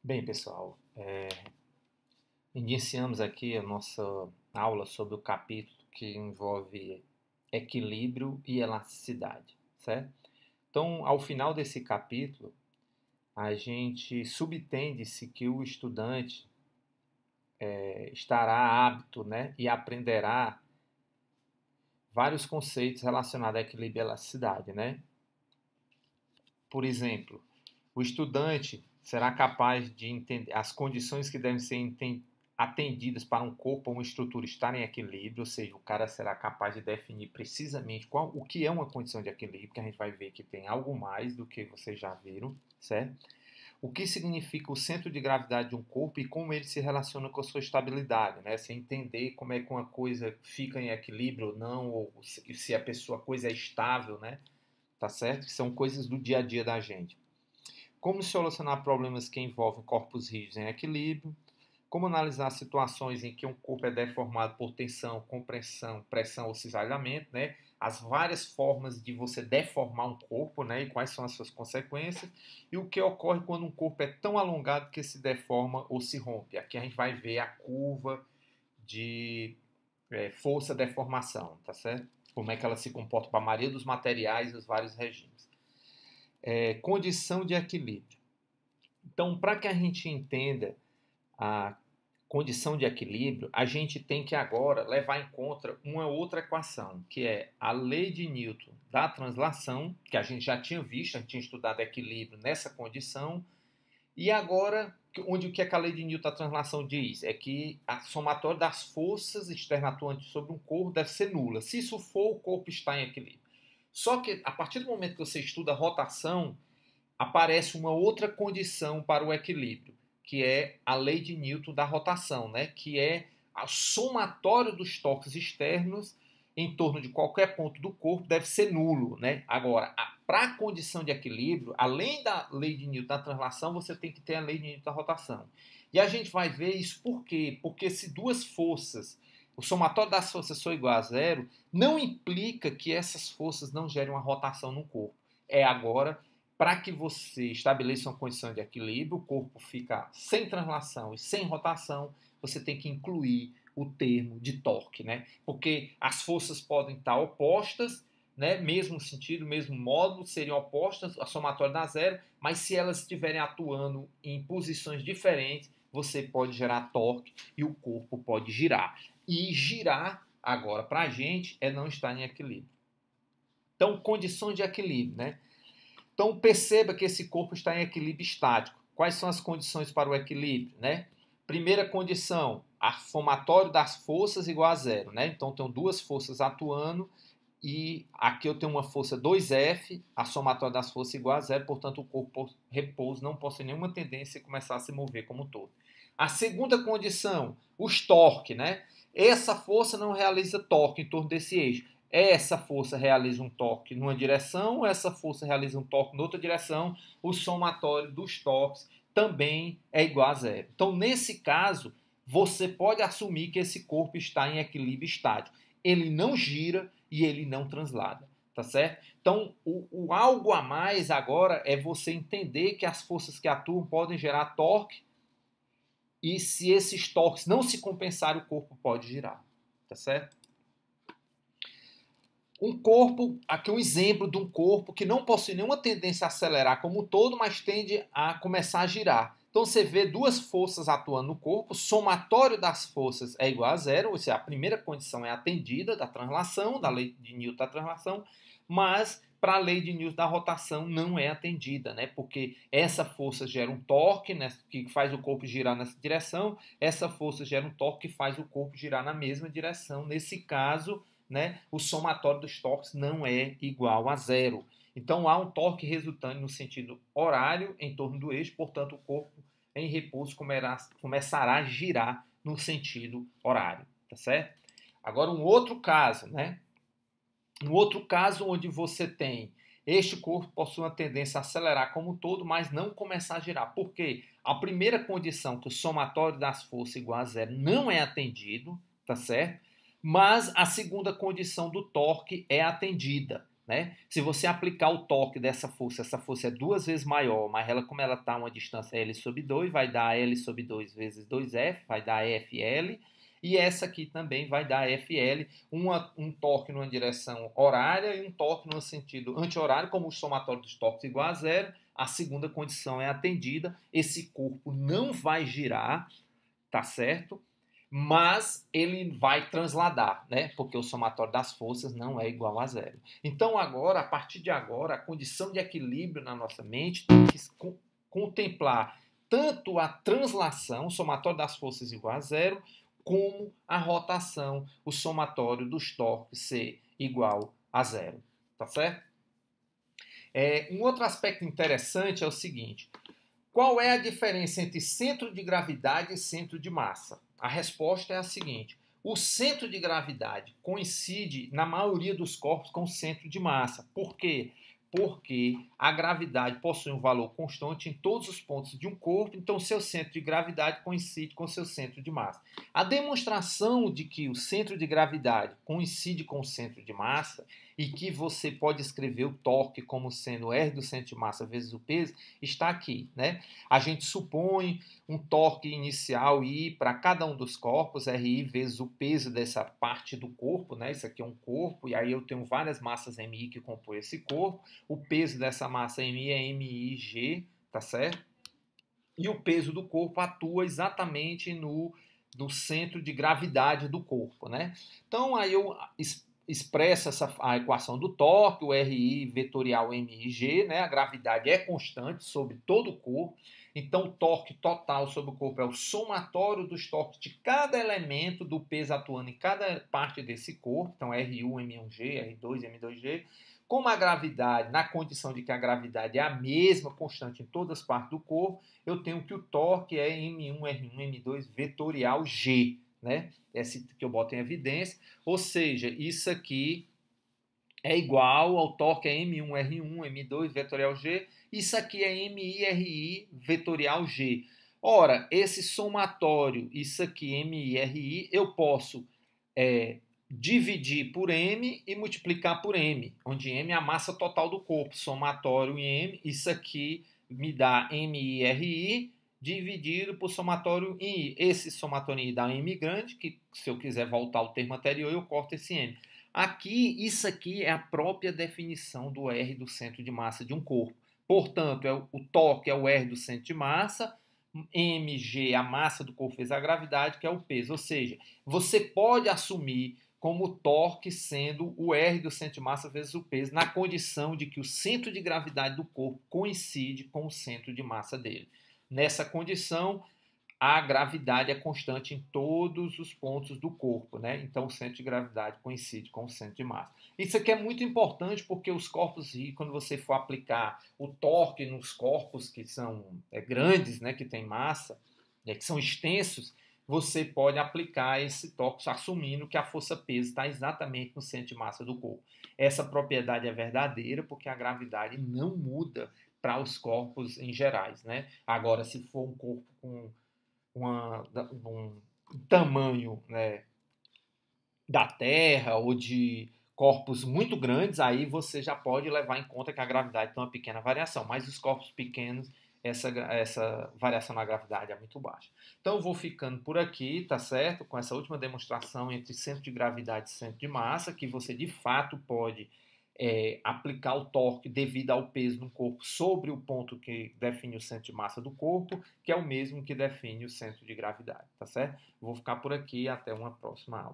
Bem, pessoal, iniciamos aqui a nossa aula sobre o capítulo que envolve equilíbrio e elasticidade, certo? Então, ao final desse capítulo, a gente subentende-se que o estudante estará apto, né, e aprenderá vários conceitos relacionados a equilíbrio e elasticidade, né? Por exemplo, o estudante será capaz de entender as condições que devem ser atendidas para um corpo ou uma estrutura estar em equilíbrio, ou seja, o cara será capaz de definir precisamente o que é uma condição de equilíbrio, que a gente vai ver que tem algo mais do que vocês já viram, certo? O que significa o centro de gravidade de um corpo e como ele se relaciona com a sua estabilidade, né? Você entender como é que uma coisa fica em equilíbrio ou não, ou se a coisa é estável, né? Tá certo? Que são coisas do dia a dia da gente. Como solucionar problemas que envolvem corpos rígidos em equilíbrio, como analisar situações em que um corpo é deformado por tensão, compressão, pressão ou cisalhamento, né? As várias formas de você deformar um corpo, né? E quais são as suas consequências, e o que ocorre quando um corpo é tão alongado que se deforma ou se rompe. Aqui a gente vai ver a curva de força-deformação, tá certo? Como é que ela se comporta para a maioria dos materiais e os vários regimes. Condição de equilíbrio. Então, para que a gente entenda a condição de equilíbrio, a gente tem que agora levar em conta uma outra equação, que é a lei de Newton da translação, que a gente já tinha visto, a gente tinha estudado equilíbrio nessa condição, e agora, onde o que é que a lei de Newton da translação diz? É que a somatória das forças externas atuantes sobre um corpo deve ser nula. Se isso for, o corpo está em equilíbrio. Só que, a partir do momento que você estuda rotação, aparece uma outra condição para o equilíbrio, que é a lei de Newton da rotação, né? Que é o somatório dos torques externos em torno de qualquer ponto do corpo deve ser nulo, né? Agora, para a condição de equilíbrio, além da lei de Newton da translação, você tem que ter a lei de Newton da rotação. E a gente vai ver isso por quê? Porque se duas forças, o somatório das forças for igual a zero, não implica que essas forças não gerem uma rotação no corpo. É agora, para que você estabeleça uma condição de equilíbrio, o corpo fica sem translação e sem rotação, você tem que incluir o termo de torque, né? Porque as forças podem estar opostas, né? Mesmo sentido, mesmo módulo, seriam opostas, a somatória dá zero, mas se elas estiverem atuando em posições diferentes, você pode gerar torque e o corpo pode girar. E girar, agora, para a gente, é não estar em equilíbrio. Então, condições de equilíbrio, né? Então, perceba que esse corpo está em equilíbrio estático. Quais são as condições para o equilíbrio, né? Primeira condição, a somatório das forças igual a zero, né? Então, tenho duas forças atuando e aqui eu tenho uma força 2F, a somatória das forças igual a zero, portanto, o corpo repouso não possui nenhuma tendência a começar a se mover como um todo. A segunda condição, os torques, né? Essa força não realiza torque em torno desse eixo. Essa força realiza um torque numa direção, essa força realiza um torque em outra direção, o somatório dos torques também é igual a zero. Então, nesse caso, você pode assumir que esse corpo está em equilíbrio estático. Ele não gira e ele não translada, tá certo? Então, o algo a mais agora é você entender que as forças que atuam podem gerar torque e se esses torques não se compensarem, o corpo pode girar, tá certo? Um corpo, aqui um exemplo de um corpo que não possui nenhuma tendência a acelerar como um todo, mas tende a começar a girar. Então você vê duas forças atuando no corpo, o somatório das forças é igual a zero, ou seja, a primeira condição é atendida da translação, da lei de Newton da translação, mas para a lei de Newton da rotação não é atendida, né? Porque essa força gera um torque, né, que faz o corpo girar nessa direção, essa força gera um torque que faz o corpo girar na mesma direção. Nesse caso, né, o somatório dos torques não é igual a zero. Então há um torque resultante no sentido horário em torno do eixo, portanto o corpo em repouso começará a girar no sentido horário, tá certo? Agora um outro caso, né? Um outro caso onde você tem este corpo possui uma tendência a acelerar como um todo, mas não começar a girar. Por quê? A primeira condição, que o somatório das forças igual a zero, não é atendido, tá certo? Mas a segunda condição do torque é atendida. né? Se você aplicar o torque dessa força, essa força é 2 vezes maior, mas ela, como ela está a uma distância L sobre 2, vai dar L sobre 2 vezes 2F, vai dar FL, e essa aqui também vai dar FL, um torque numa direção horária e um torque no sentido anti-horário, como o somatório dos torques igual a zero, a segunda condição é atendida, esse corpo não vai girar, tá certo? Mas ele vai transladar, né? Porque o somatório das forças não é igual a zero. Então, agora, a partir de agora, a condição de equilíbrio na nossa mente tem que contemplar tanto a translação, o somatório das forças igual a zero, como a rotação, o somatório dos torques ser igual a zero. Tá certo? Um outro aspecto interessante é o seguinte: qual é a diferença entre centro de gravidade e centro de massa? A resposta é a seguinte: o centro de gravidade coincide, na maioria dos corpos, com o centro de massa. Por quê? Porque a gravidade possui um valor constante em todos os pontos de um corpo, então seu centro de gravidade coincide com seu centro de massa. A demonstração de que o centro de gravidade coincide com o centro de massa e que você pode escrever o torque como sendo R do centro de massa vezes o peso, está aqui, né? A gente supõe um torque inicial I para cada um dos corpos, RI vezes o peso dessa parte do corpo, né? Isso aqui é um corpo, e aí eu tenho várias massas MI que compõem esse corpo. O peso dessa massa MI é MIG, tá certo? E o peso do corpo atua exatamente no centro de gravidade do corpo, né? Então, aí eu expressa a equação do torque, o RI vetorial MIG, né? A gravidade é constante sobre todo o corpo, então o torque total sobre o corpo é o somatório dos torques de cada elemento do peso atuando em cada parte desse corpo, então R1, M1G, R2, M2G, como a gravidade, na condição de que a gravidade é a mesma constante em todas as partes do corpo, eu tenho que o torque é M1, R1, M2 vetorial G, né? Esse que eu boto em evidência, ou seja, isso aqui é igual ao torque é M1, R1, M2 vetorial G, isso aqui é MI, RI vetorial G. Ora, esse somatório, isso aqui, MI, RI, eu posso dividir por M e multiplicar por M, onde M é a massa total do corpo, somatório em M, isso aqui me dá MI, dividido por somatório em I. Esse somatório em I dá um M grande, que se eu quiser voltar ao termo anterior, eu corto esse M. Aqui, isso aqui é a própria definição do R do centro de massa de um corpo. Portanto, o torque é o R do centro de massa, mg, a massa do corpo vezes a gravidade, que é o peso. Ou seja, você pode assumir como torque sendo o R do centro de massa vezes o peso, na condição de que o centro de gravidade do corpo coincide com o centro de massa dele. Nessa condição, a gravidade é constante em todos os pontos do corpo, né? Então o centro de gravidade coincide com o centro de massa. Isso aqui é muito importante porque os corpos, quando você for aplicar o torque nos corpos que são grandes, né, que têm massa, que são extensos, você pode aplicar esse torque assumindo que a força-peso está exatamente no centro de massa do corpo. Essa propriedade é verdadeira porque a gravidade não muda para os corpos em gerais, né? Agora, se for um corpo com um tamanho, né, da Terra ou de corpos muito grandes, aí você já pode levar em conta que a gravidade tem uma pequena variação, mas os corpos pequenos, essa variação na gravidade é muito baixa. Então eu vou ficando por aqui, tá certo? Com essa última demonstração entre centro de gravidade e centro de massa, que você de fato pode aplicar o torque devido ao peso no corpo sobre o ponto que define o centro de massa do corpo, que é o mesmo que define o centro de gravidade, tá certo? Vou ficar por aqui, até uma próxima aula.